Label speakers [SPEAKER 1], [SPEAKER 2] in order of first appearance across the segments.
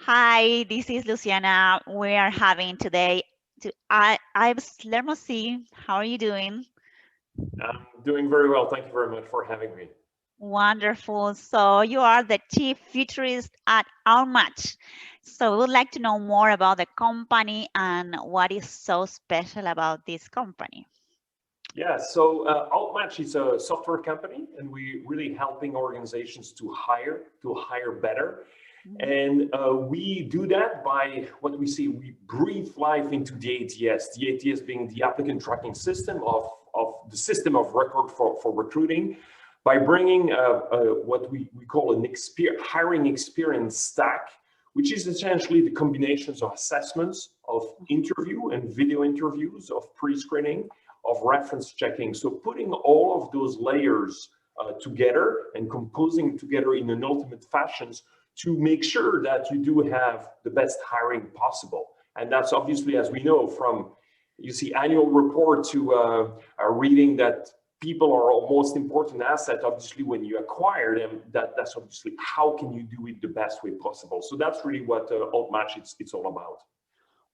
[SPEAKER 1] Hi, this is Luciana. We are having today Yves Lermusi. How are you doing?
[SPEAKER 2] I'm doing very well. Thank you very much for having me.
[SPEAKER 1] Wonderful. So you are the Chief Futurist at OutMatch. So we would like to know more about the company and what is so special about this company.
[SPEAKER 2] Yeah, so OutMatch is a software company, and we really helping organizations to hire better.
[SPEAKER 1] Mhm.
[SPEAKER 2] And we do that by what we say, we breathe life into the ATS, the ATS being the applicant tracking system of the system of record for recruiting, by bringing what we call an hiring experience stack, which is essentially the combinations of assessments, of interview and video interviews, of pre-screening, of reference checking. So putting all of those layers together and composing together in an ultimate fashion to make sure that you do have the best hiring possible. And that's obviously, as we know from, you see, annual report to reading that people are our most important asset. Obviously, when you acquire them, that's obviously how can you do it the best way possible. So that's really what OutMatch it's all about.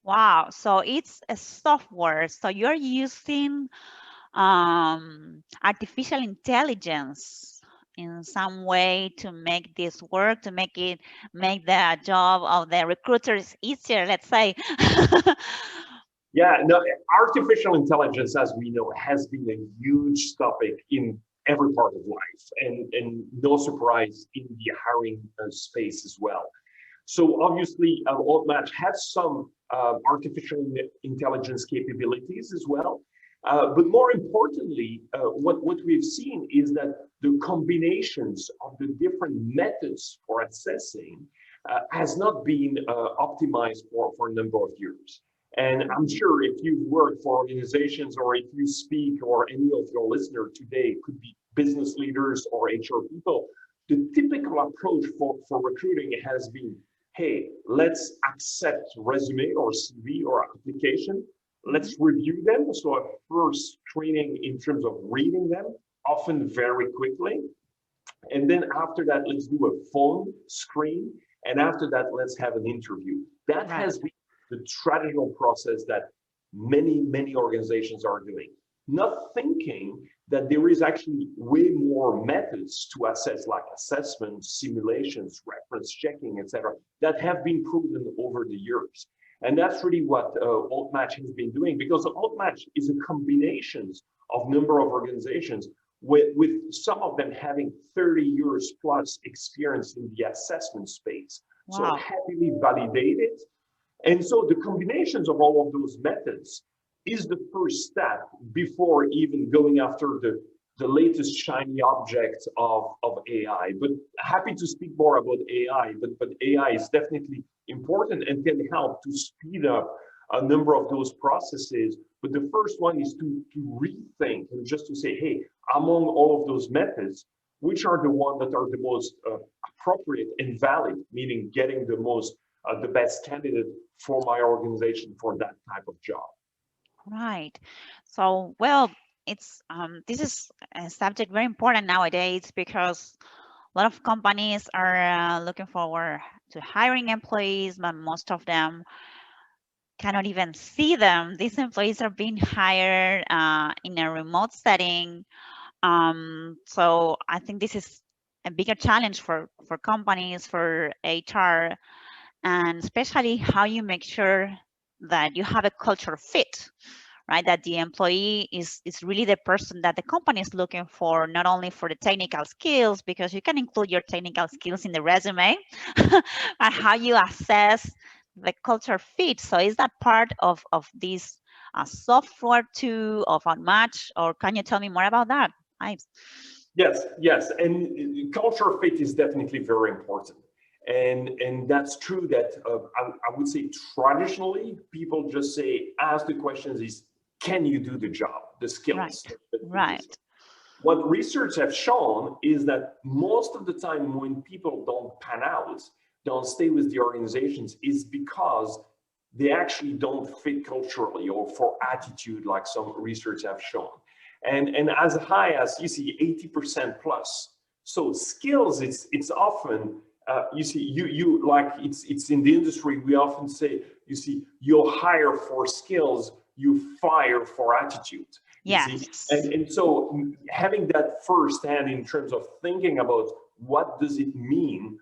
[SPEAKER 1] Wow. So it's a software. So you're using artificial intelligence in some way to make this work, to make the job of the recruiters easier, let's say.
[SPEAKER 2] Yeah, no, artificial intelligence, as we know, has been a huge topic in every part of life, and no surprise in the hiring space as well. So obviously, OutMatch has some artificial intelligence capabilities as well. But more importantly, what we've seen is that the combinations of the different methods for assessing has not been optimized for a number of years. And I'm
[SPEAKER 1] Mhm.
[SPEAKER 2] sure if you've worked for organizations or if you speak or any of your listeners today could be business leaders or HR people, the typical approach for recruiting has been, hey, let's accept resume or CV or application.
[SPEAKER 1] Mhm.
[SPEAKER 2] Let's review them. So a first screening in terms of reading them, often very quickly. And then after that, let's do a phone screen. And after that, let's have an interview. That
[SPEAKER 1] Right.
[SPEAKER 2] has been the traditional process that many organizations are doing, not thinking that there is actually way more methods to assess, like assessments, simulations, reference checking, etc., that have been proven over the years. And that's really what OutMatch has been doing, because OutMatch is a combination of number of organizations with some of them having 30 years plus experience in the assessment space. So
[SPEAKER 1] Wow.
[SPEAKER 2] heavily validated. And so the combinations of all of those methods is the first step before even going after the latest shiny object of AI. But happy to speak more about AI, but AI is definitely important and can help to speed up a number of those processes. But the first one is to rethink and just to say, hey, among all of those methods, which are the ones that are the most appropriate and valid, meaning getting the best candidate for my organization for that type of job.
[SPEAKER 1] Right. So, well, it's this is a subject very important nowadays because a lot of companies are looking forward to hiring employees, but most of them cannot even see them. These employees are being hired in a remote setting. So I think this is a bigger challenge for companies, for HR, and especially how you make sure that you have a culture fit, right? That the employee is really the person that the company is looking for, not only for the technical skills, because you can include your technical skills in the resume, but how you assess the culture fit. So is that part of this software too of Unmatch, or can you tell me more about that? I
[SPEAKER 2] Yes, and culture fit is definitely very important, and that's true. That I would say traditionally people just say ask the questions is can you do the job, the skills
[SPEAKER 1] right,
[SPEAKER 2] that you do.
[SPEAKER 1] right.
[SPEAKER 2] What research have shown is that most of the time when people don't pan out, don't stay with the organizations, is because they actually don't fit culturally or for attitude, like some research have shown. And as high as you see 80% plus. So skills, it's often you see, you like it's in the industry. We often say, you see, you'll hire for skills, you fire for attitude. You see,
[SPEAKER 1] Yes.
[SPEAKER 2] and so having that firsthand in terms of thinking about what does it mean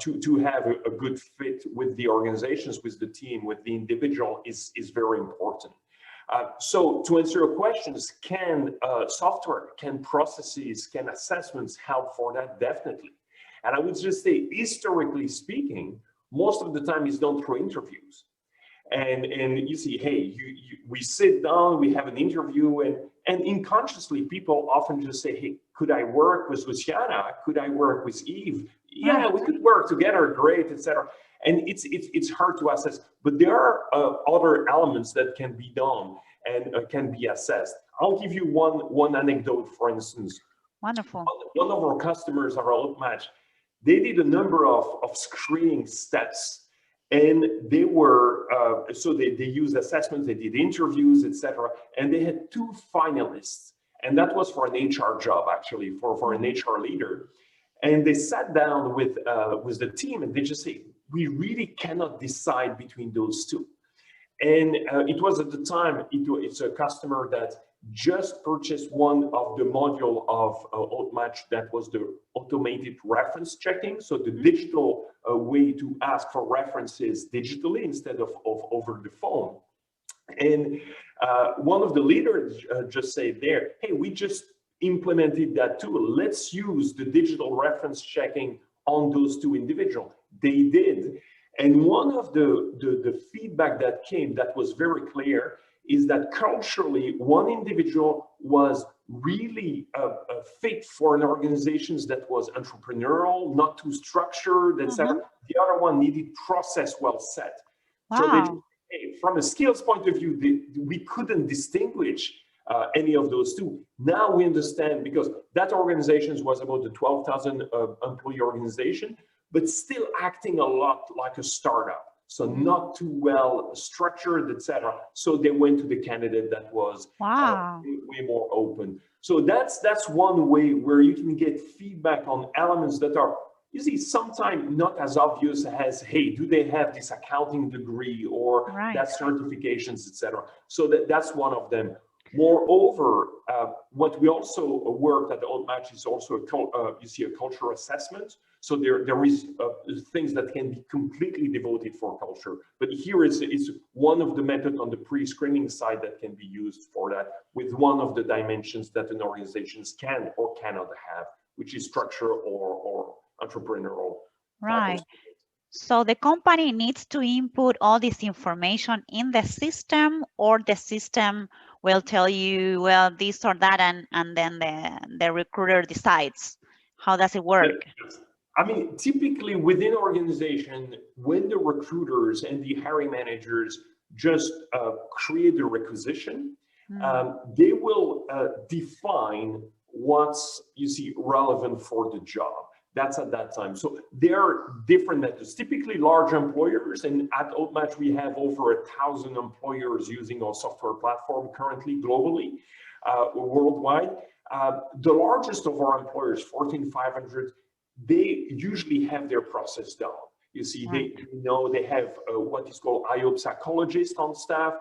[SPEAKER 2] to have a good fit with the organizations, with the team, with the individual is very important. So to answer your questions, can software, can processes, can assessments help for that? Definitely. And I would just say, historically speaking, most of the time is done through interviews. And you see, hey, we sit down, we have an interview, and unconsciously people often just say, hey, could I work with Luciana? Could I work with Yves? Yeah,
[SPEAKER 1] Right.
[SPEAKER 2] we could work together, great, etc. And it's hard to assess, but there are other elements that can be done and can be assessed. I'll give you one anecdote, for instance.
[SPEAKER 1] Wonderful.
[SPEAKER 2] One of our customers, our OutMatch, they did a number of screening steps, and they were so they used assessments, they did interviews, etc., and they had two finalists, and that was for an HR job, actually, for an HR leader. And they sat down with the team, and they just say, we really cannot decide between those two. And it was at the time, it's a customer that just purchased one of the module of OutMatch, that was the automated reference checking. So the digital way to ask for references digitally instead of over the phone. And one of the leaders just said there, hey, we just implemented that tool. Let's use the digital reference checking on those two individuals. They did. And one of the feedback that came that was very clear is that culturally, one individual was really fit for an organization that was entrepreneurial, not too structured, etc. The other one needed process well set. So they,
[SPEAKER 1] Wow.
[SPEAKER 2] from a skills point of view, we couldn't distinguish any of those two. Now we understand, because that organization was about a 12,000 employee organization, but still acting a lot like a startup. So not too well structured, etc. So they went to the candidate that was
[SPEAKER 1] Wow.
[SPEAKER 2] way more open. So that's one way where you can get feedback on elements that are, you see, sometimes not as obvious as, hey, do they have this accounting degree or
[SPEAKER 1] Right.
[SPEAKER 2] that certifications, etc. So that's one of them. Moreover, what we also worked at OutMatch is also you see, a culture assessment. So there is things that can be completely devoted for culture. But here is one of the methods on the pre-screening side that can be used for that, with one of the dimensions that an organization can or cannot have, which is structure or entrepreneurial type of.
[SPEAKER 1] Right. So the company needs to input all this information in the system, or the system will tell you, well, this or that, and then the recruiter decides. How does it work?
[SPEAKER 2] I mean, typically within organization, when the recruiters and the hiring managers just create the requisition, they will define what's, you see, relevant for the job. That's at that time. So there are different methods. Typically large employers, and at OutMatch we have over 1,000 employers using our software platform currently globally, worldwide. The largest of our employers, 14,500, they usually have their process down. You see, they know they have what is called IO psychologist on staff,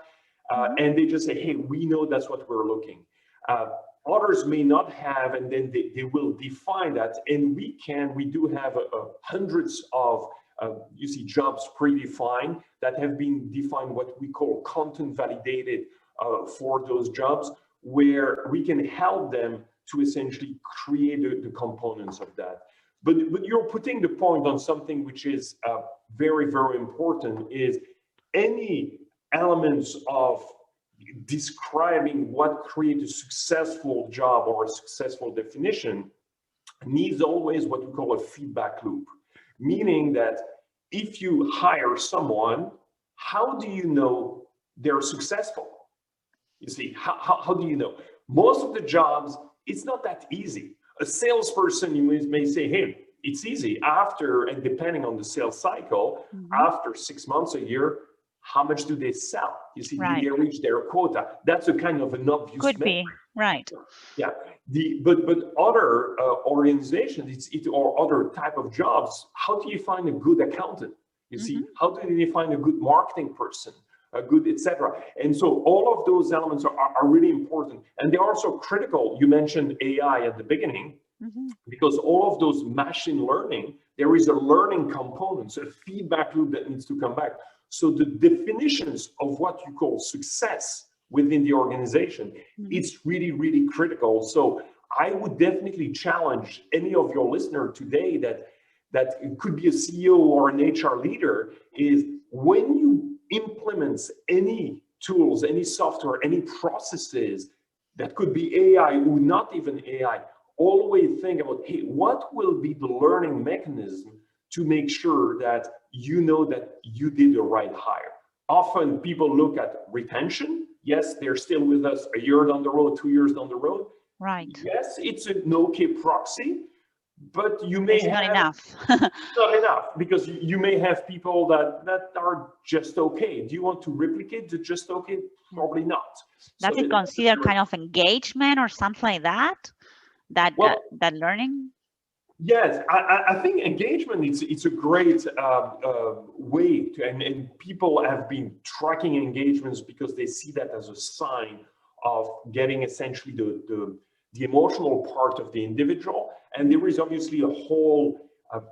[SPEAKER 2] and they just say, hey, we know that's what we're looking. Others may not have, and then they will define that. And we do have hundreds of, you see, jobs predefined that have been defined, what we call content validated for those jobs, where we can help them to essentially create the components of that. But you're putting the point on something which is very, very important, is any elements of describing what creates a successful job or a successful definition needs always what we call a feedback loop. Meaning that if you hire someone, how do you know they're successful? You see, how do you know? Most of the jobs, it's not that easy. A salesperson, you may say, hey, it's easy after, and depending on the sales cycle, after 6 months, a year, how much do they sell? You see, do they reach their quota? That's a kind of an obvious
[SPEAKER 1] Could
[SPEAKER 2] metric.
[SPEAKER 1] be. Right.
[SPEAKER 2] Yeah, but other organizations, or other type of jobs. How do you find a good accountant? You
[SPEAKER 1] Hmm.
[SPEAKER 2] see, how do you find a good marketing person, a good etc. And so all of those elements are really important, and they're also critical. You mentioned AI at the beginning,
[SPEAKER 1] Hmm.
[SPEAKER 2] because all of those machine learning, there is a learning component, so a feedback loop that needs to come back. So the definitions of what you call success within the organization,
[SPEAKER 1] Hmm.
[SPEAKER 2] it's really, really critical. So I would definitely challenge any of your listener today that it could be a CEO or an HR leader, is when you implement any tools, any software, any processes, that could be AI or not even AI, always think about, hey, what will be the learning mechanism to make sure that you know that you did the right hire. Often people look at retention. Yes, they're still with us a year down the road, 2 years down the road.
[SPEAKER 1] Right.
[SPEAKER 2] Yes, it's an okay proxy, but you may
[SPEAKER 1] It's not
[SPEAKER 2] have
[SPEAKER 1] enough.
[SPEAKER 2] not enough, because you may have people that are just okay. Do you want to replicate the just okay? Probably not. So
[SPEAKER 1] Does it consider kind of engagement or something like that?
[SPEAKER 2] well,
[SPEAKER 1] That learning?
[SPEAKER 2] yes, I think engagement, it's a great way to, and people have been tracking engagements because they see that as a sign of getting essentially the emotional part of the individual. And there is obviously a whole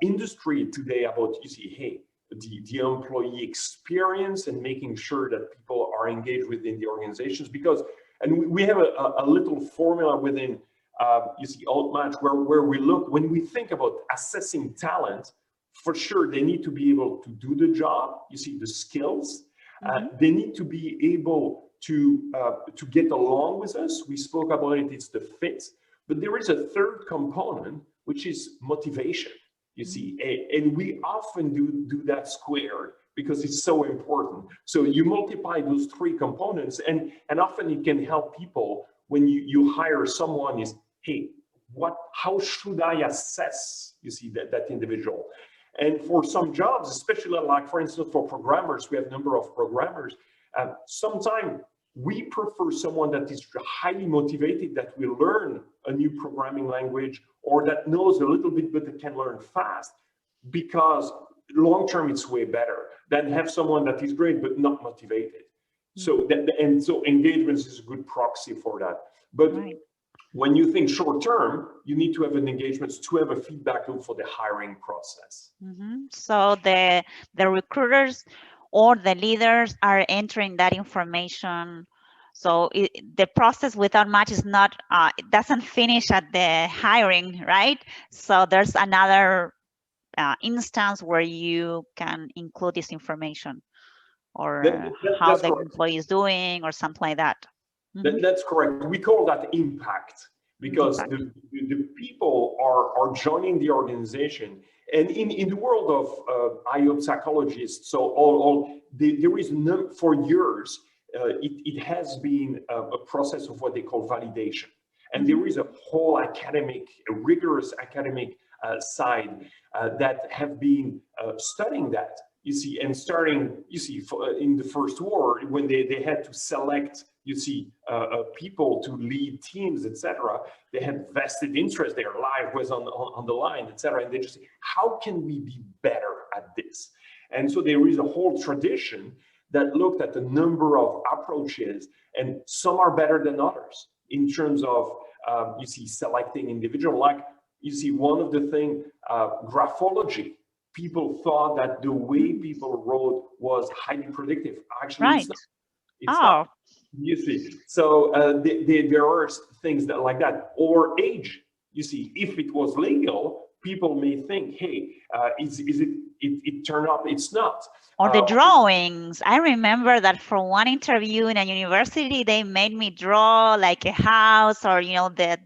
[SPEAKER 2] industry today about, you see, hey, the employee experience and making sure that people are engaged within the organizations, because, and we have a little formula within you see, OutMatch, where we look, when we think about assessing talent, for sure, they need to be able to do the job. You see, the skills.
[SPEAKER 1] Hmm.
[SPEAKER 2] They need to be able to get along with us. We spoke about it, it's the fit. But there is a third component, which is motivation, you
[SPEAKER 1] Hmm.
[SPEAKER 2] see. And we often do that squared because it's so important. So you multiply those three components, and often it can help people when you hire someone, is, hey, how should I assess, you see, that individual? And for some jobs, especially like, for instance, for programmers, we have a number of programmers. Sometimes we prefer someone that is highly motivated, that will learn a new programming language, or that knows a little bit, but that can learn fast, because long term it's way better than have someone that is great but not motivated. So so engagement is a good proxy for that. But
[SPEAKER 1] Right.
[SPEAKER 2] when you think short term, you need to have an engagement to have a feedback loop for the hiring process.
[SPEAKER 1] So the recruiters or the leaders are entering that information. So the process without match is not, it doesn't finish at the hiring, right? So there's another instance where you can include this information, or how
[SPEAKER 2] That's
[SPEAKER 1] the
[SPEAKER 2] correct.
[SPEAKER 1] employee is doing or something like that. Hmm.
[SPEAKER 2] That's correct. We call that impact, because
[SPEAKER 1] Impact.
[SPEAKER 2] the people are joining the organization. And in the world of IO psychologists, so there is no, for years, it has been a process of what they call validation. And
[SPEAKER 1] Hmm.
[SPEAKER 2] there is a whole academic, a rigorous academic side that have been studying that. You see, and starting, you see, in the first war, when they had to select, you see, people to lead teams, etc., they had vested interest, their life was on the line, etc., and they just say, how can we be better at this? And so there is a whole tradition that looked at a number of approaches, and some are better than others in terms of, you see, selecting individual. Like, you see, one of the things, graphology, people thought that the way
[SPEAKER 1] Mm.
[SPEAKER 2] people wrote was highly predictive. Actually, it's
[SPEAKER 1] Right.
[SPEAKER 2] not. It's not.
[SPEAKER 1] Oh,
[SPEAKER 2] You see, so there are things that like that, or age. You see, if it was legal, people may think, hey, it turned up? It's not.
[SPEAKER 1] or the
[SPEAKER 2] Uh,
[SPEAKER 1] drawings. I remember that for one interview in a university, they made me draw like a house, or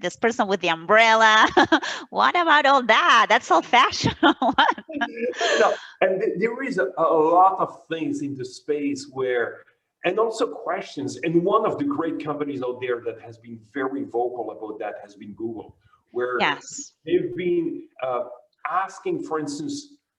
[SPEAKER 1] this person with the umbrella. What about all that? That's old fashioned.
[SPEAKER 2] no, and there is a lot of things in the space where, and also questions. And one of the great companies out there that has been very vocal about that has been Google, where
[SPEAKER 1] Yes.
[SPEAKER 2] they've been asking, for instance,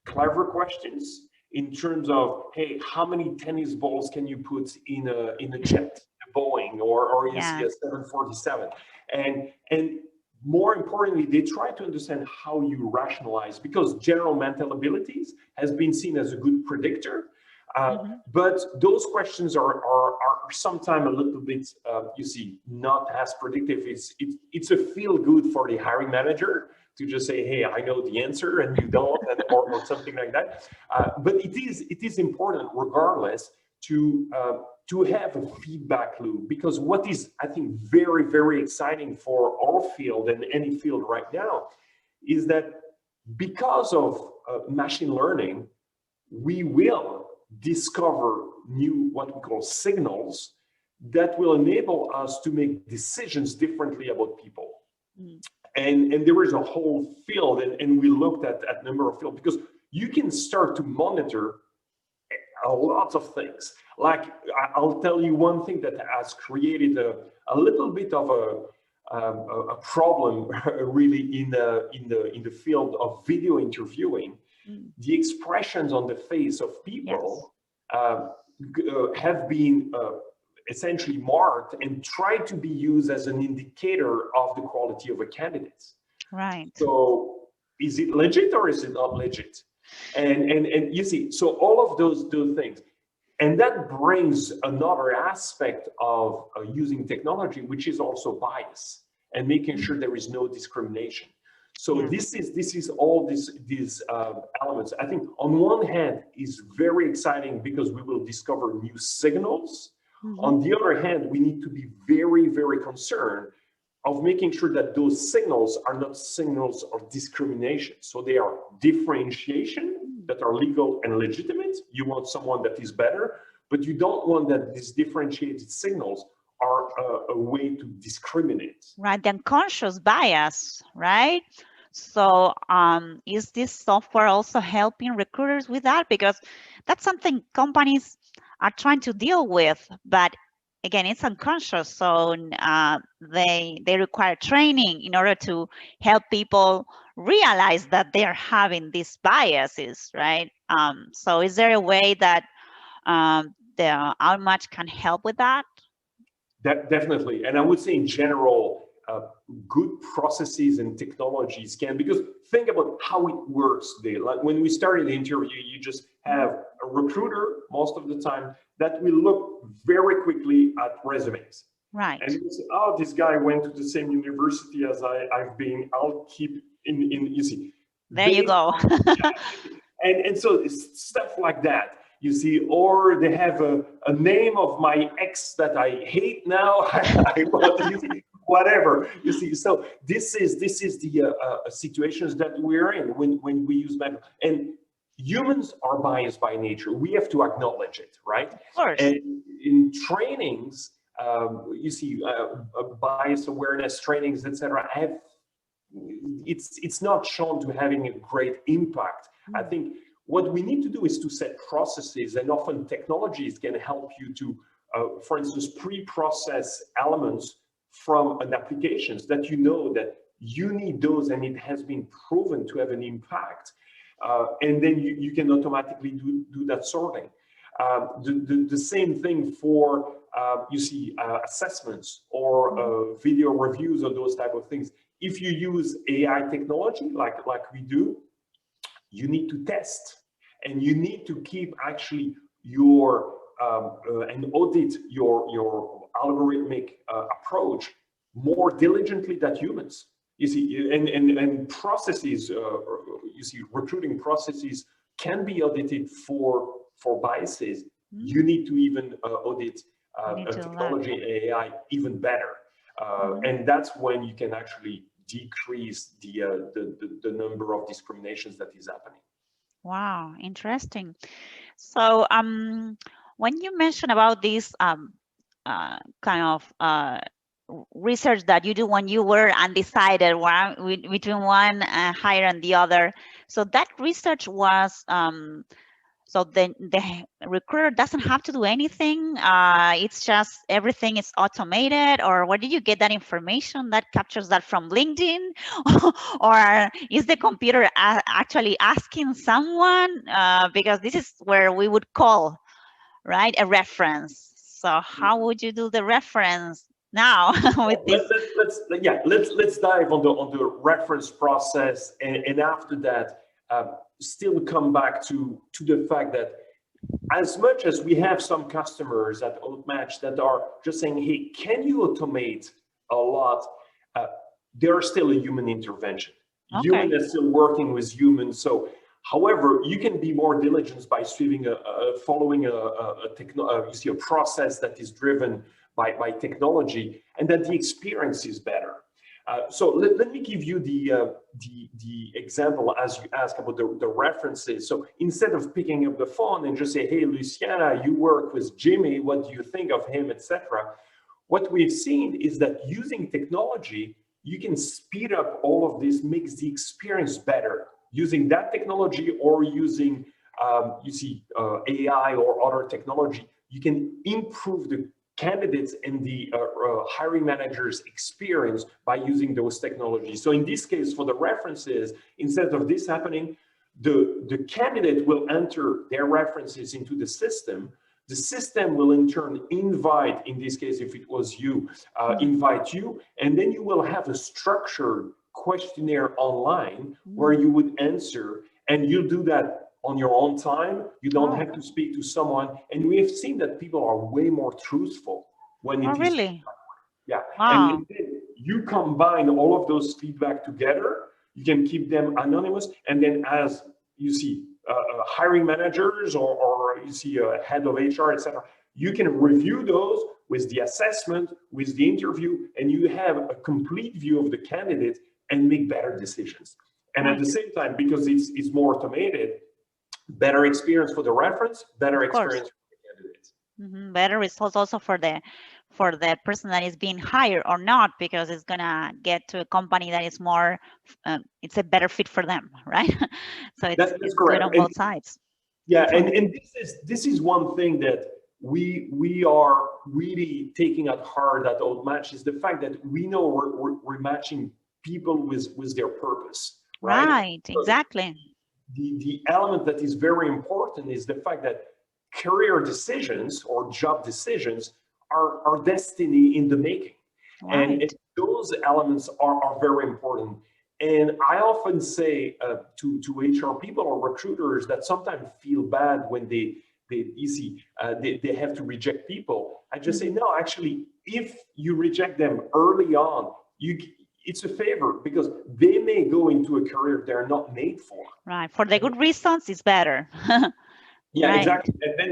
[SPEAKER 2] clever questions in terms of, hey, how many tennis balls can you put in a jet? Boeing, or you see
[SPEAKER 1] Yeah.
[SPEAKER 2] a 747. And more importantly, they try to understand how you rationalize, because general mental abilities has been seen as a good predictor.
[SPEAKER 1] Hmm.
[SPEAKER 2] But those questions are sometimes a little bit, you see, not as predictive. It's a feel good for the hiring manager to just say, hey, I know the answer and you don't, or something like that. But it is important regardless to have a feedback loop, because what is, I think, very, very exciting for our field and any field right now is that because of machine learning, we will discover new, what we call signals, that will enable us to make decisions differently about people.
[SPEAKER 1] Mm.
[SPEAKER 2] And there is a whole field, and we looked at number of fields, because you can start to monitor a lot of things. Like, I'll tell you one thing that has created a little bit of a problem really in the field of video interviewing.
[SPEAKER 1] Mm.
[SPEAKER 2] The expressions on the face of
[SPEAKER 1] Yes.
[SPEAKER 2] people have been essentially marked and tried to be used as an indicator of the quality of a candidate.
[SPEAKER 1] Right.
[SPEAKER 2] So is it legit or is it not legit? And you see, so all of those things. And that brings another aspect of using technology, which is also bias and making
[SPEAKER 1] Mm.
[SPEAKER 2] sure there is no discrimination. So
[SPEAKER 1] Yeah.
[SPEAKER 2] this is all these elements. I think on one hand is very exciting because we will discover new signals.
[SPEAKER 1] Hmm.
[SPEAKER 2] On the other hand, we need to be very, very concerned of making sure that those signals are not signals of discrimination. So they are differentiation that are legal and legitimate. You want someone that is better, but you don't want that these differentiated signals are a way to discriminate.
[SPEAKER 1] Right. The unconscious bias, right? So, is this software also helping recruiters with that? Because that's something companies are trying to deal with, but again, it's unconscious. So, they require training in order to help people realize that they're having these biases, right? So, is there a way that the OutMatch can help with that?
[SPEAKER 2] Definitely. And I would say in general, good processes and technologies can, because think about how it works today. Like when we started the interview, you just have a recruiter most of the time that will look very quickly at resumes. And
[SPEAKER 1] Right.
[SPEAKER 2] you say, oh, this guy went to the same university as I've been. I'll keep in you see,
[SPEAKER 1] There you
[SPEAKER 2] based
[SPEAKER 1] go.
[SPEAKER 2] on, and so it's stuff like that, you see, or they have a name of my ex that I hate now. I want, you see, whatever, you see. So this is the situations that we're in when we use math. And humans are biased by nature. We have to acknowledge it, right?
[SPEAKER 1] Of course.
[SPEAKER 2] And in trainings, you see, bias awareness trainings, etc. Have it's not shown to having a great impact. I
[SPEAKER 1] Mm.
[SPEAKER 2] think what we need to do is to set processes, and often technologies can help you to, for instance, pre-process elements from an applications that you know that you need those, and it has been proven to have an impact. And then you can automatically do that sorting. The same thing for, you see, assessments or
[SPEAKER 1] Mhm.
[SPEAKER 2] video reviews or those type of things. If you use AI technology like we do, you need to test, and you need to keep actually your and audit your algorithmic approach more diligently than humans. You see, and processes, you see, recruiting processes can be audited for biases. You
[SPEAKER 1] Mm.
[SPEAKER 2] need to even audit
[SPEAKER 1] We need to learn.
[SPEAKER 2] technology and AI even better,
[SPEAKER 1] Mhm.
[SPEAKER 2] and that's when you can actually decrease the number of discriminations that is happening.
[SPEAKER 1] Wow, interesting. So, when you mention about this kind of research that you do when you were undecided between one hire and the other, so that research was so the recruiter doesn't have to do anything. It's just everything is automated. Or where did you get that information that captures that from LinkedIn? Or is the computer actually asking someone? Because this is where we would call, right, a reference. So how would you do the reference now with
[SPEAKER 2] Let,
[SPEAKER 1] this?
[SPEAKER 2] let, let's yeah let's dive on the reference process, and after that, still come back to the fact that as much as we have some customers at OutMatch that are just saying, hey, can you automate a lot? Uh, there's still a human intervention. Human
[SPEAKER 1] Okay.
[SPEAKER 2] is still working with humans. So, however, you can be more diligent by following you see, a process that is driven by technology, and that the experience is better. So let me give you the example as you ask about the references. So instead of picking up the phone and just say, hey, Luciana, you work with Jimmy, what do you think of him, etc. What we've seen is that using technology, you can speed up all of this, makes the experience better. Using that technology or using, AI or other technology, you can improve the candidates and the hiring managers experience by using those technologies. So in this case, for the references, instead of this happening, the candidate will enter their references into the system. The system will in turn invite, in this case, if it was you, invite you, and then you will have a structured questionnaire online where you would answer, and you'll do that on your own time. You don't
[SPEAKER 1] Oh,
[SPEAKER 2] have to speak to someone. And we have seen that people are way more truthful when
[SPEAKER 1] oh,
[SPEAKER 2] it is,
[SPEAKER 1] really?
[SPEAKER 2] yeah. And
[SPEAKER 1] Wow.
[SPEAKER 2] then you combine all of those feedback together, you can keep them anonymous. And then as you see, hiring managers or you see a head of HR, etc., you can review those with the assessment, with the interview, and you have a complete view of the candidate and make better decisions. And at the
[SPEAKER 1] Right.
[SPEAKER 2] same time, because it's more automated, better experience for the reference, better
[SPEAKER 1] Of course.
[SPEAKER 2] experience for the candidates.
[SPEAKER 1] Better results also for the person that is being hired or not, because it's gonna get to a company that is more, it's a better fit for them, right? So
[SPEAKER 2] That's
[SPEAKER 1] it's good
[SPEAKER 2] correct.
[SPEAKER 1] on both sides.
[SPEAKER 2] Yeah,
[SPEAKER 1] Excellent.
[SPEAKER 2] and this is one thing that we are really taking at heart at OutMatch is the fact that we know we're matching people with their purpose, right?
[SPEAKER 1] Right.
[SPEAKER 2] Because
[SPEAKER 1] Exactly.
[SPEAKER 2] the element that is very important is the fact that career decisions or job decisions are destiny in the making. And
[SPEAKER 1] Right.
[SPEAKER 2] those elements are very important. And I often say to HR people or recruiters that sometimes feel bad when they have to reject people. I just say,
[SPEAKER 1] Mhm.
[SPEAKER 2] no, actually, if you reject them early on, it's a favor because they may go into a career they're not made for.
[SPEAKER 1] Right. For the good reasons, it's better.
[SPEAKER 2] Yeah,
[SPEAKER 1] Right.
[SPEAKER 2] exactly. And then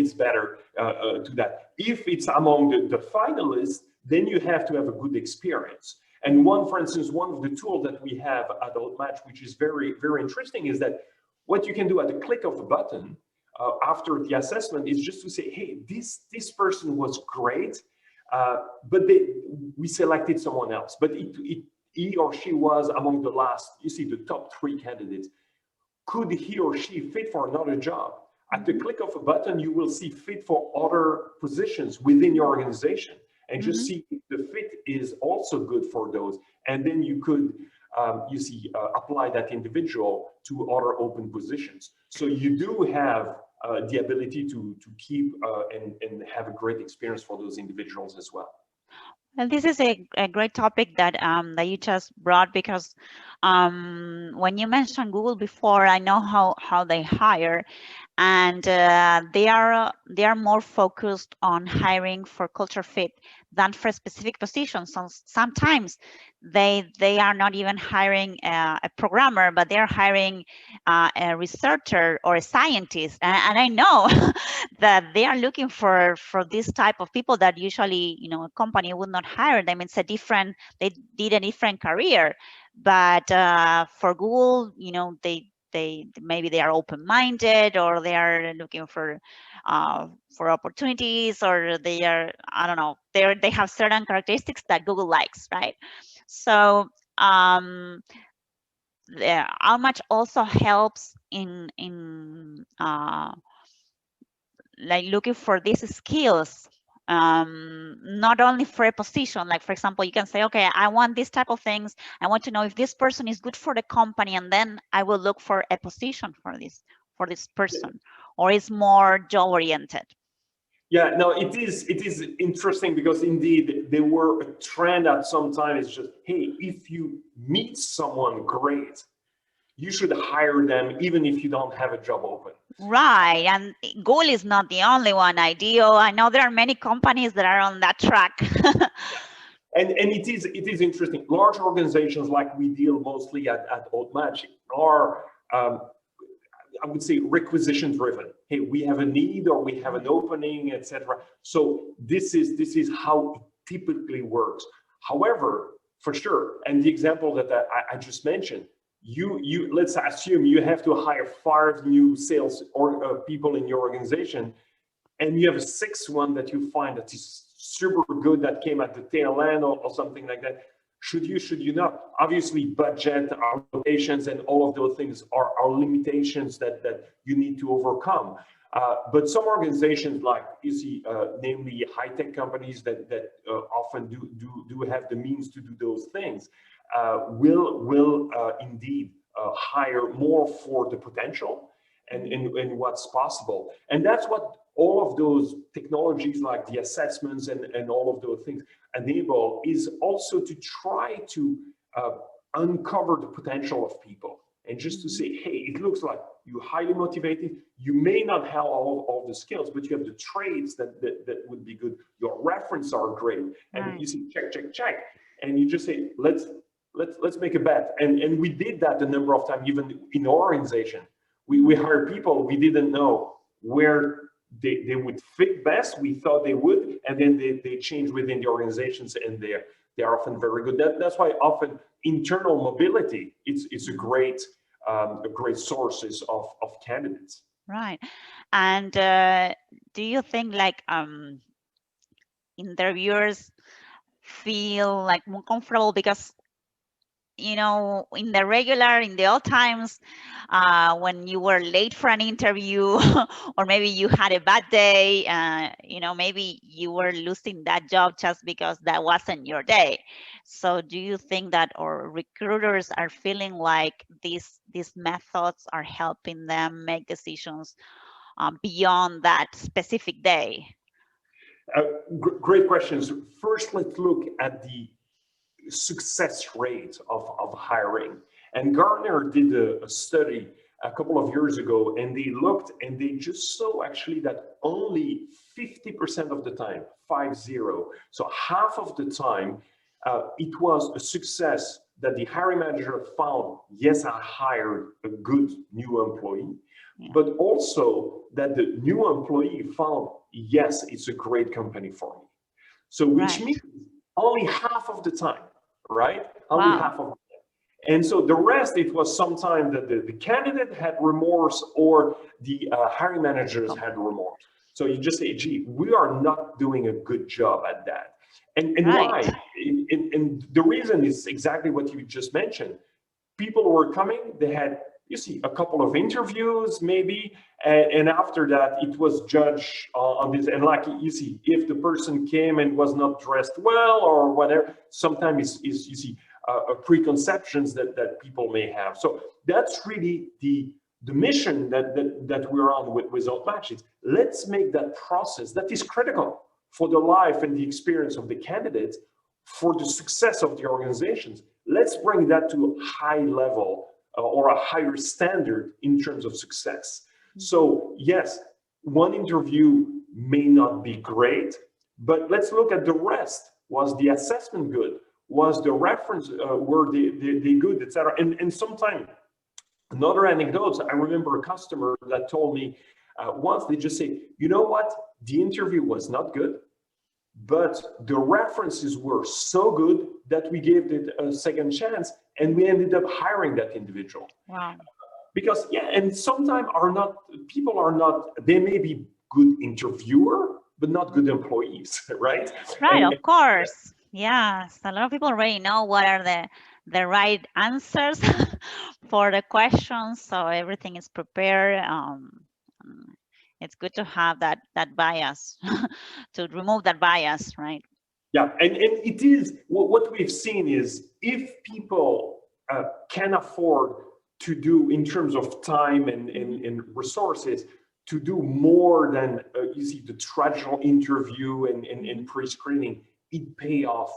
[SPEAKER 2] it's better to that. If it's among the finalists, then you have to have a good experience. And
[SPEAKER 1] Mhm.
[SPEAKER 2] for instance, one of the tools that we have at OutMatch, which is very, very interesting, is that what you can do at the click of a button after the assessment is just to say, hey, this person was great, but we selected someone else. But he or she was among the last, you see, the top 3 candidates. Could he or she fit for another job? At the
[SPEAKER 1] Mhm.
[SPEAKER 2] click of a button, you will see fit for other positions within your organization and just
[SPEAKER 1] Mhm.
[SPEAKER 2] see if the fit is also good for those. And then you could, apply that individual to other open positions. So you do have the ability to keep and have a great experience for those individuals as well.
[SPEAKER 1] Well, this is a great topic that you just brought, because when you mentioned Google before, I know how they hire, and they are more focused on hiring for culture fit than for specific positions. So sometimes they are not even hiring a programmer, but they are hiring a researcher or a scientist, and I know that they are looking for this type of people that usually, a company would not hire them. It's a different, they did a different career. But for Google, they maybe they are open-minded, or they are looking for opportunities, or they are, I don't know, they have certain characteristics that Google likes, right? So how much also helps in like looking for these skills, not only for a position. Like, for example, you can say, okay, I want this type of things, I want to know if this person is good for the company, and then I will look for a position for this person, or is more job oriented.
[SPEAKER 2] Yeah, no, it is interesting because indeed there were a trend at some time. It's just, hey, if you meet someone great, you should hire them even if you don't have a job open.
[SPEAKER 1] Right. And Google is not the only one. Ideal. I know there are many companies that are on that track.
[SPEAKER 2] And it is interesting. Large organizations like we deal mostly at OutMatch are I would say requisition driven. Hey, we have a need or we have an opening, etc. So this is how it typically works. However, for sure, and the example that I just mentioned, you let's assume you have to hire 5 new sales or people in your organization, and you have a sixth one that you find that is super good that came at the tail end or something like that. Should you not? Obviously, budget, allocations, and all of those things are limitations that you need to overcome. But some organizations, like you see, namely high-tech companies that often do have the means to do those things, will indeed hire more for the potential and what's possible. And that's what all of those technologies like the assessments and all of those things enable, is also to try to uncover the potential of people and just to say, hey, it looks like you're highly motivated. You may not have all the skills, but you have the traits that would be good. Your references are great. And
[SPEAKER 1] Right.
[SPEAKER 2] you see, check. And you just say, let's make a bet. And we did that a number of times, even in our organization. We hired people we didn't know where they would fit best. We thought they would, and then they change within the organizations, and they're often very good. That's why often internal mobility it's a great sources of candidates.
[SPEAKER 1] Right. And do you think like interviewers feel like more comfortable because in the old times, when you were late for an interview, or maybe you had a bad day, maybe you were losing that job just because that wasn't your day. So do you think that our recruiters are feeling like these methods are helping them make decisions beyond that specific day?
[SPEAKER 2] Uh, Great questions. First, let's look at the success rate of hiring. And Gartner did a study a couple of years ago, and they looked and they just saw actually that only 50% of the time, 50, so half of the time, it was a success that the hiring manager found, yes, I hired a good new employee,
[SPEAKER 1] Yeah.
[SPEAKER 2] but also that the new employee found, yes, it's a great company for me. So which
[SPEAKER 1] Right.
[SPEAKER 2] means only half of the time, right? Only
[SPEAKER 1] Wow.
[SPEAKER 2] half of the time. And so the rest, it was sometime that the candidate had remorse or the hiring managers had remorse. So you just say, gee, we are not doing a good job at that. And
[SPEAKER 1] Right.
[SPEAKER 2] why? And the reason is exactly what you just mentioned. People were coming, they had, you see, a couple of interviews maybe, and after that it was judged on this. And like you see, if the person came and was not dressed well or whatever, sometimes is you see preconceptions that people may have. So that's really the mission that we're on with OutMatch. Let's make that process that is critical for the life and the experience of the candidates, for the success of the organizations. Let's bring that to a high level or a higher standard in terms of success. So yes, one interview may not be great, but let's look at the rest. Was the assessment good? Was the reference, were they good, etc.? And sometimes, another anecdote, I remember a customer that told me once, they just say, you know what, the interview was not good, but the references were so good that we gave it a second chance, and we ended up hiring that individual.
[SPEAKER 1] Wow.
[SPEAKER 2] Because yeah, and sometimes people are not, they may be good interviewer, but not good employees, right?
[SPEAKER 1] Right,
[SPEAKER 2] And
[SPEAKER 1] of course. Yes, a lot of people already know what are the right answers for the questions, so everything is prepared. Um, it's good to have that bias to remove that bias, right?
[SPEAKER 2] yeah, and it is what we've seen is, if people can afford to do in terms of time and resources to do more than you see the traditional interview and pre-screening, it pay off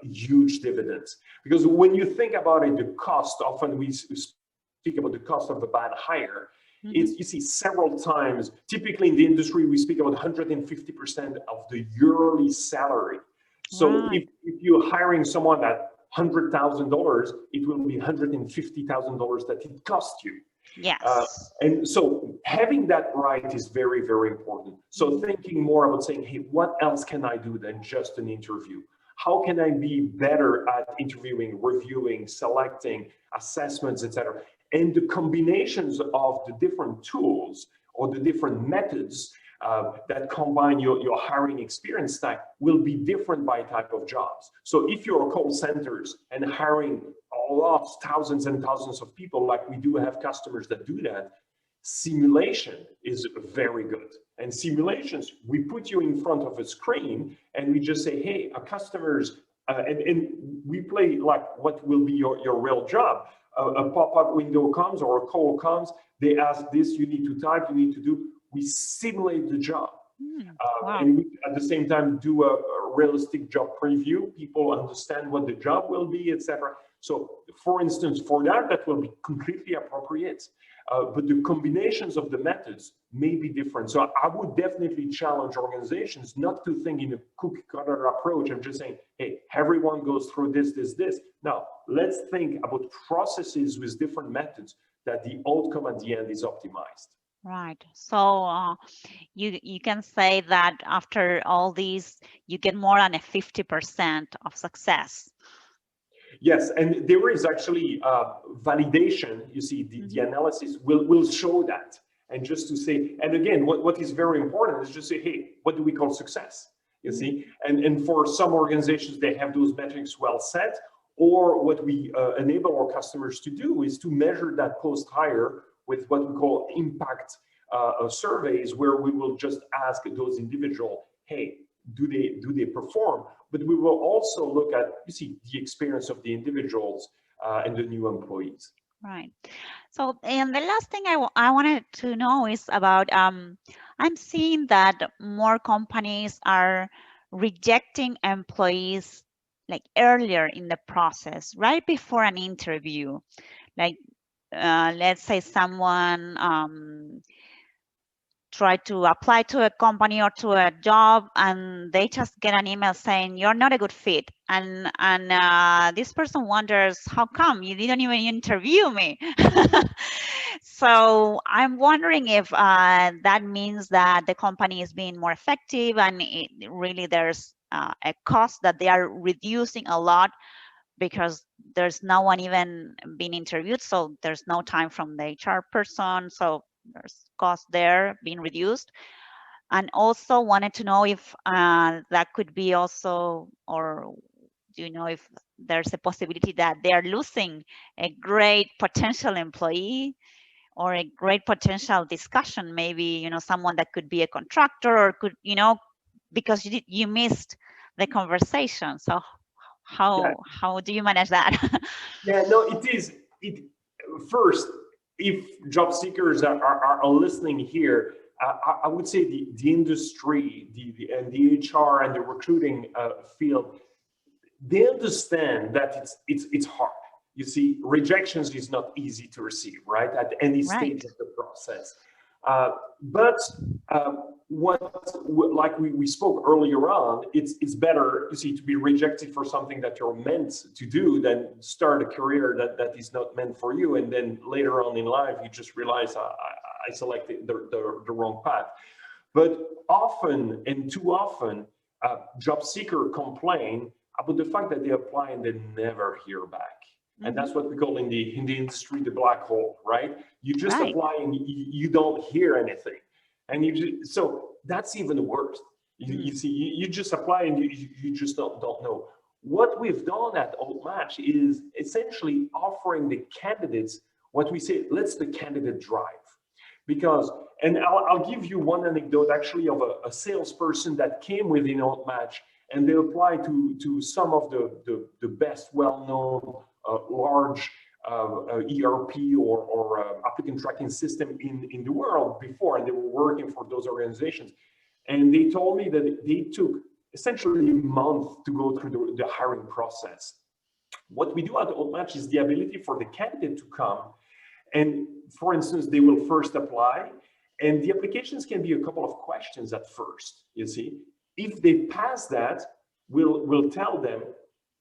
[SPEAKER 2] huge dividends. Because when you think about it, the cost, often we speak about the cost of a bad hire. It's, you see, several times, typically in the industry, we speak about 150% of the yearly salary. So if you're hiring someone at $100,000, it will be $150,000 that it costs you.
[SPEAKER 1] Yes.
[SPEAKER 2] And so having that right is very, very important. So thinking more about saying, hey, what else can I do than just an interview? How can I be better at interviewing, reviewing, selecting, assessments, etc.? And the combinations of the different tools or the different methods that combine your hiring experience stack will be different by type of jobs. So if you're a call centers and hiring a lot, thousands and thousands of people, like we do have customers that do that, simulation is very good. And simulations, we put you in front of a screen and we just say, hey, our customers, and we play like what will be your real job. A pop-up window comes or a call comes, they ask this, you need to type, you need to do, we simulate the job. And we, at the same time, do a realistic job preview. People understand what the job will be, etc. So, for instance, for that will be completely appropriate. But the combinations of the methods may be different. So I would definitely challenge organizations not to think in a cookie cutter approach. I'm just saying, hey, everyone goes through this. Now, let's think about processes with different methods that the outcome at the end is optimized.
[SPEAKER 1] Right. So you can say that after all these, you get more than a 50% of success.
[SPEAKER 2] Yes, and there is actually validation. You see, the analysis will show that. And just to say, and again, what is very important is just say, hey, what do we call success? You see, and for some organizations, they have those metrics well set. Or what we enable our customers to do is to measure that post-hire with what we call impact surveys, where we will just ask those individuals, hey, do they perform? But we will also look at, you see, the experience of the individuals and the new employees.
[SPEAKER 1] Right. So, and the last thing I wanted to know is about, I'm seeing that more companies are rejecting employees like earlier in the process, right before an interview. Like, let's say someone try to apply to a company or to a job and they just get an email saying you're not a good fit, and this person wonders, how come you didn't even interview me? So I'm wondering if that means that the company is being more effective and really there's a cost that they are reducing a lot because there's no one even being interviewed, so there's no time from the HR person, so there's cost there being reduced. And also wanted to know if that could be also, or do you know if there's a possibility that they are losing a great potential employee or a great potential discussion, maybe, you know, someone that could be a contractor or could, you know, because you missed the conversation. So how do you manage that?
[SPEAKER 2] Yeah, no, it is. First, if job seekers are listening here, I would say the industry, and the HR and the recruiting field, they understand that it's hard. You see, rejections is not easy to receive, right, at any stage of the process. But like we spoke earlier on, it's better, you see, to be rejected for something that you're meant to do than start a career that is not meant for you, and then later on in life you just realize I selected the wrong path. But often, and too often, job seekers complain about the fact that they apply and they never hear back. And that's what we call in the industry the black hole, right? You just apply and you don't hear anything, and so that's even worse. You see, you just apply and you just don't know. What we've done at OutMatch is essentially offering the candidates what we say, let's the candidate drive. Because, and I'll give you one anecdote actually of a salesperson that came within OutMatch, and they applied to some of the best well-known large ERP or applicant tracking system in the world before, and they were working for those organizations. And they told me that they took essentially a month to go through the hiring process. What we do at OutMatch is the ability for the candidate to come, and for instance, they will first apply, and the applications can be a couple of questions at first, you see. If they pass that, we'll tell them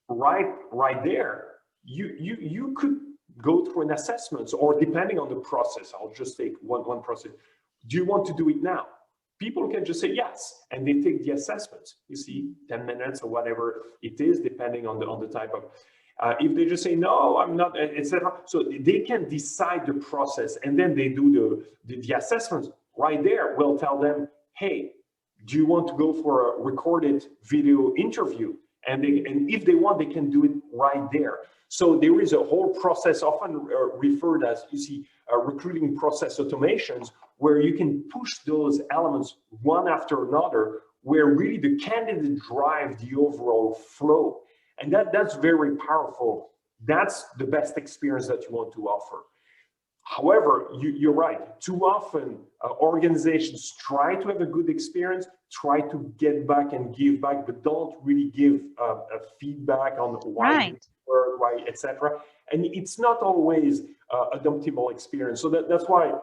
[SPEAKER 2] right there, you could go through an assessment, or depending on the process, I'll just take one process. Do you want to do it now? People can just say yes, and they take the assessments. You see, 10 minutes or whatever it is, depending on the type of. If they just say no, I'm not, etc. So they can decide the process, and then they do the assessments right there. We'll tell them, hey, do you want to go for a recorded video interview? And if they want, they can do it right there. So there is a whole process, often referred as, you see, recruiting process automations, where you can push those elements one after another, where really the candidate drives the overall flow. And that's very powerful. That's the best experience that you want to offer. However, you're right. Too often, organizations try to have a good experience, try to get back and give back, but don't really give a feedback on why, why, etc. And it's not always an optimal experience. So that's why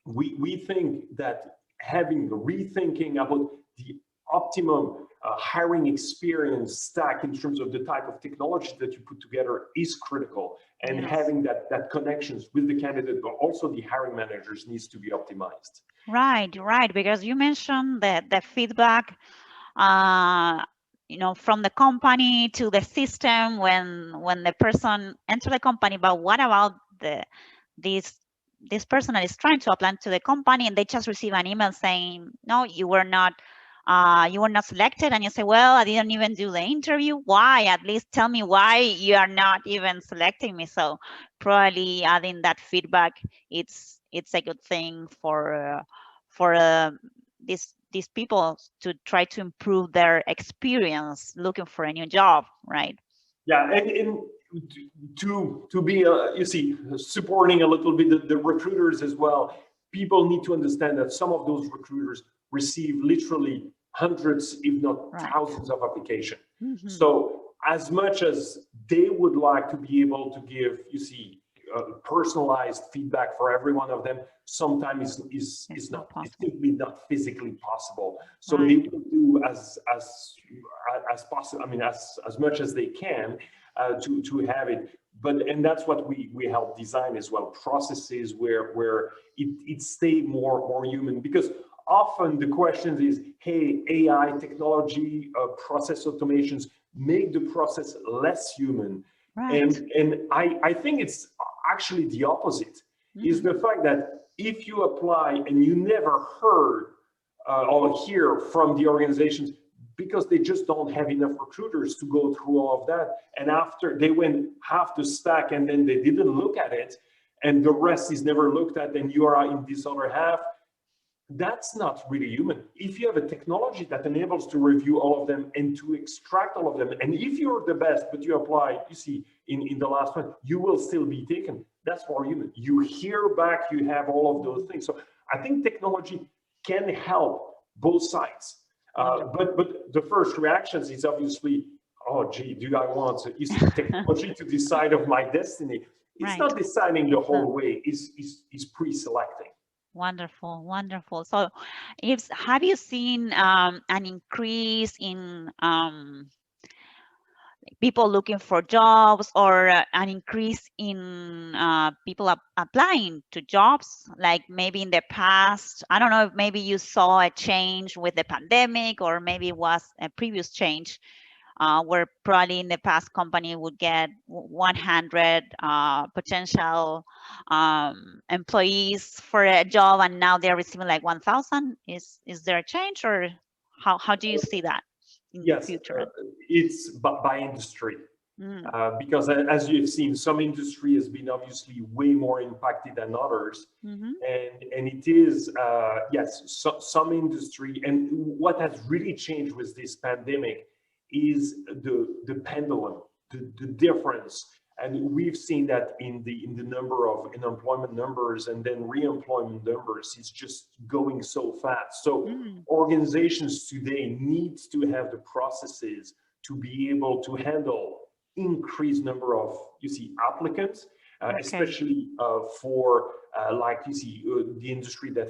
[SPEAKER 2] we think that having rethinking about the optimum hiring experience stack in terms of the type of technology that you put together is critical, and having that connections with the candidate, but also the hiring managers, needs to be optimized.
[SPEAKER 1] Right, because you mentioned that the feedback, from the company to the system when the person enters the company, but what about this person that is trying to apply to the company, and they just receive an email saying, no, you were not selected, and you say, well, I didn't even do the interview. Why? At least tell me why you are not even selecting me. So probably adding that feedback, it's a good thing for these people to try to improve their experience looking for a new job, right?
[SPEAKER 2] Yeah, and to be, you see, supporting a little bit the recruiters as well. People need to understand that some of those recruiters receive literally hundreds, if not thousands of applications. So as much as they would like to be able to give, you see, personalized feedback for every one of them, sometimes is not possible. It's simply not physically possible. So they will do as possible. I mean, as much as they can to have it. And that's what we help design as well, processes where it stay more human, because often the question is, hey, AI technology, process automations make the process less human. And I think it's actually the opposite, is the fact that if you apply and you never heard or hear from the organizations, because they just don't have enough recruiters to go through all of that, and after they went half the stack and then they didn't look at it, and the rest is never looked at, and you are in this other half, that's not really human. If you have a technology that enables to review all of them and to extract all of them, and if you're the best, but you apply, you see, in the last one, you will still be taken. That's more human. You hear back, you have all of those things. So I think technology can help both sides. But the first reactions is obviously, oh, gee, do I want technology to decide of my destiny? It's not deciding the whole way. It's pre-selecting.
[SPEAKER 1] Wonderful. So, have you seen an increase in people looking for jobs, or an increase in people applying to jobs? Like maybe in the past, I don't know if maybe you saw a change with the pandemic, or maybe it was a previous change where probably in the past company would get 100 potential employees for a job, and now they're receiving like 1,000. Is there a change, or how do you see that in the future?
[SPEAKER 2] It's by industry. Because as you've seen, some industry has been obviously way more impacted than others. And it is, yes, some industry. And what has really changed with this pandemic is the pendulum, the difference. And we've seen that in the number of unemployment numbers and then reemployment numbers. It's just going so fast. So
[SPEAKER 1] Mm,
[SPEAKER 2] organizations today need to have the processes to be able to handle increased number of, applicants,
[SPEAKER 1] okay.
[SPEAKER 2] especially for like the industry that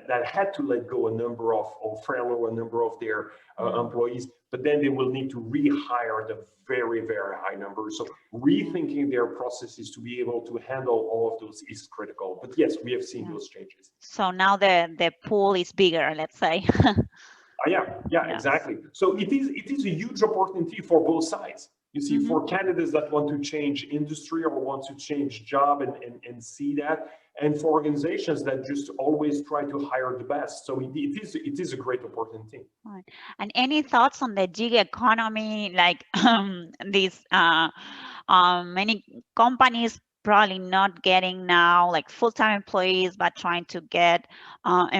[SPEAKER 2] that had to let go a number of furlough a number of their
[SPEAKER 1] Mm,
[SPEAKER 2] employees, but then they will need to rehire the very, very high numbers. So
[SPEAKER 1] yeah.
[SPEAKER 2] rethinking their processes to be able to handle all of those is critical. But yes, we have seen
[SPEAKER 1] Yeah.
[SPEAKER 2] those changes.
[SPEAKER 1] So now the pool is bigger, let's say.
[SPEAKER 2] Yeah,
[SPEAKER 1] Yes.
[SPEAKER 2] exactly. So
[SPEAKER 1] Mm,
[SPEAKER 2] it is a huge opportunity for both sides. You see,
[SPEAKER 1] mhm.
[SPEAKER 2] for candidates that want to change industry or want to change job and see that, and for organizations that just always try to hire the best. So it is a great opportunity.
[SPEAKER 1] Right. And any thoughts on the gig economy, like these many companies probably not getting now like full-time employees, but trying to get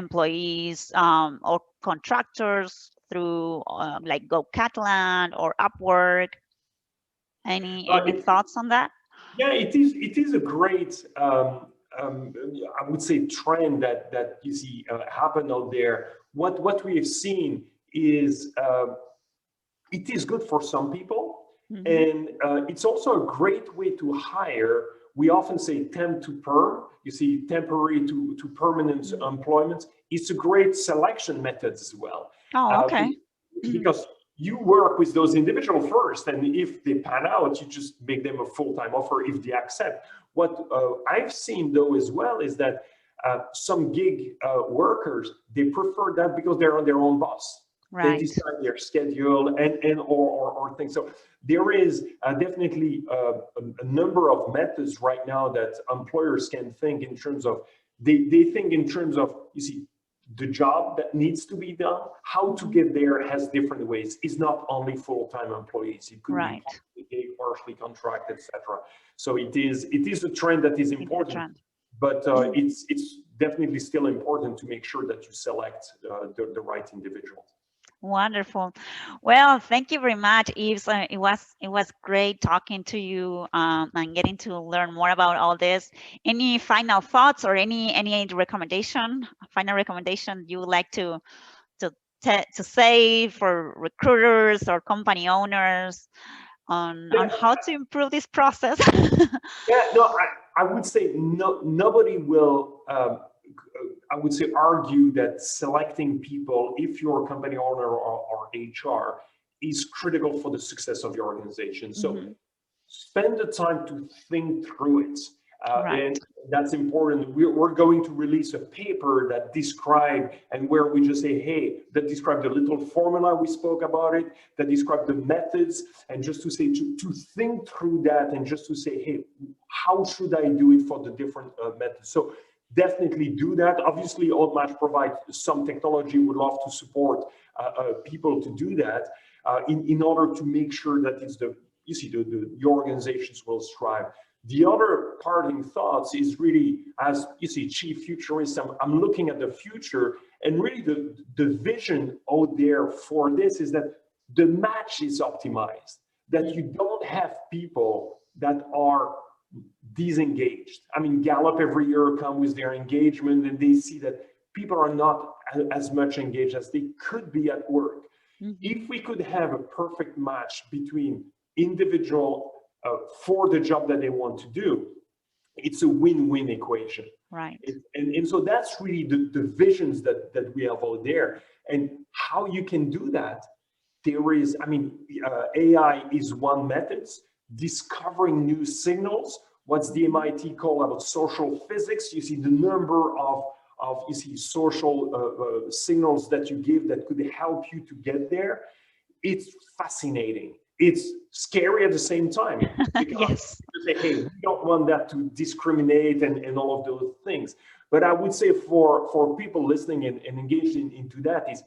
[SPEAKER 1] employees or contractors through like Go Catalan or Upwork. Any
[SPEAKER 2] It,
[SPEAKER 1] thoughts on that?
[SPEAKER 2] Yeah, it is a great, I would say, trend that you see happen out there. What we have seen is it is good for some people,
[SPEAKER 1] Hmm.
[SPEAKER 2] and it's also a great way to hire. We often say temp to perm. You see, temporary to permanent
[SPEAKER 1] Mm.
[SPEAKER 2] employment. It's a great selection method as well,
[SPEAKER 1] Oh,
[SPEAKER 2] uh,
[SPEAKER 1] okay.
[SPEAKER 2] because you work with those individuals first, and if they pan out, you just make them a full-time offer if they accept. What I've seen though as well is that some gig workers, they prefer that because they're on their own boss. They
[SPEAKER 1] Right.
[SPEAKER 2] decide their schedule or things. So there is definitely a number of methods right now that employers can think in terms of, they think in terms of, the job that needs to be done, how to
[SPEAKER 1] Hmm.
[SPEAKER 2] get there has different ways. It's not only full-time employees. It could be
[SPEAKER 1] Right.
[SPEAKER 2] partially gig, partially contract, etc. So it is a trend that is
[SPEAKER 1] It is a
[SPEAKER 2] important,
[SPEAKER 1] trend.
[SPEAKER 2] but it's definitely still important to make sure that you select the right individual.
[SPEAKER 1] Wonderful. Well, thank you very much, Yves. It was great talking to you and getting to learn more about all this. Any final thoughts or any recommendation, final recommendation you would like to to say for recruiters or company owners on
[SPEAKER 2] Yeah,
[SPEAKER 1] how to improve this process?
[SPEAKER 2] yeah, no, I would say nobody will, I would say, argue that selecting people, if you're a company owner or HR, is critical for the success of your organization. So
[SPEAKER 1] Hmm.
[SPEAKER 2] spend the time to think through it.
[SPEAKER 1] Right.
[SPEAKER 2] And that's important. We're going to release a paper that describe, and where we just say, hey, that describe the little formula we spoke about it, that describe the methods, and just to say, to think through that, and just to say, hey, how should I do it for the different methods? So definitely do that. Obviously, OutMatch provides some technology. Would love to support people to do that in order to make sure that it's your organizations will strive. The other parting thoughts is really, as you see, Chief Futurist, I'm looking at the future, and really the vision out there for this is that the match is optimized, that you don't have people that are disengaged. I mean, Gallup every year come with their engagement, and they see that people are not as much engaged as they could be at work.
[SPEAKER 1] Hmm.
[SPEAKER 2] If we could have a perfect match between individual for the job that they want to do, it's a win-win equation.
[SPEAKER 1] Right.
[SPEAKER 2] And so that's really the visions that we have out there. And how you can do that, there is, I mean, AI is one method. Discovering new signals, what's the
[SPEAKER 1] Hmm.
[SPEAKER 2] MIT call about social physics. You see the number of social signals that you give that could help you to get there. It's fascinating. It's scary at the same time, because
[SPEAKER 1] Yes.
[SPEAKER 2] you say, hey, we don't want that to discriminate and all of those things. But I would say for people listening and engaged into that is,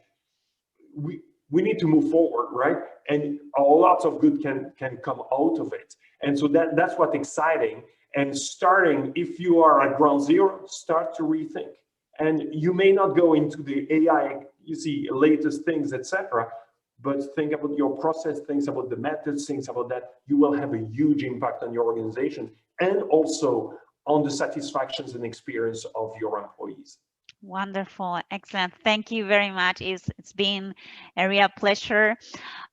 [SPEAKER 2] we we need to move forward, right? And a lot of good can come out of it. And so that's what's exciting. And starting, if you are at ground zero, start to rethink. And you may not go into the AI, latest things, etc. but think about your process, think about the methods, think about that. You will have a huge impact on your organization and also on the satisfactions and experience of your employees.
[SPEAKER 1] Wonderful. Excellent. Thank you very much. It's been a real pleasure.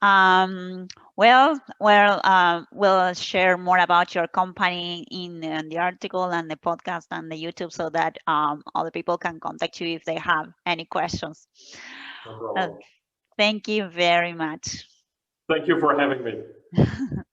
[SPEAKER 1] Um, we'll share more about your company in the article and the podcast and the YouTube so that other people can contact you if they have any questions.
[SPEAKER 2] No
[SPEAKER 1] Uh,
[SPEAKER 2] problem.
[SPEAKER 1] Thank you very much.
[SPEAKER 2] Thank you for having me.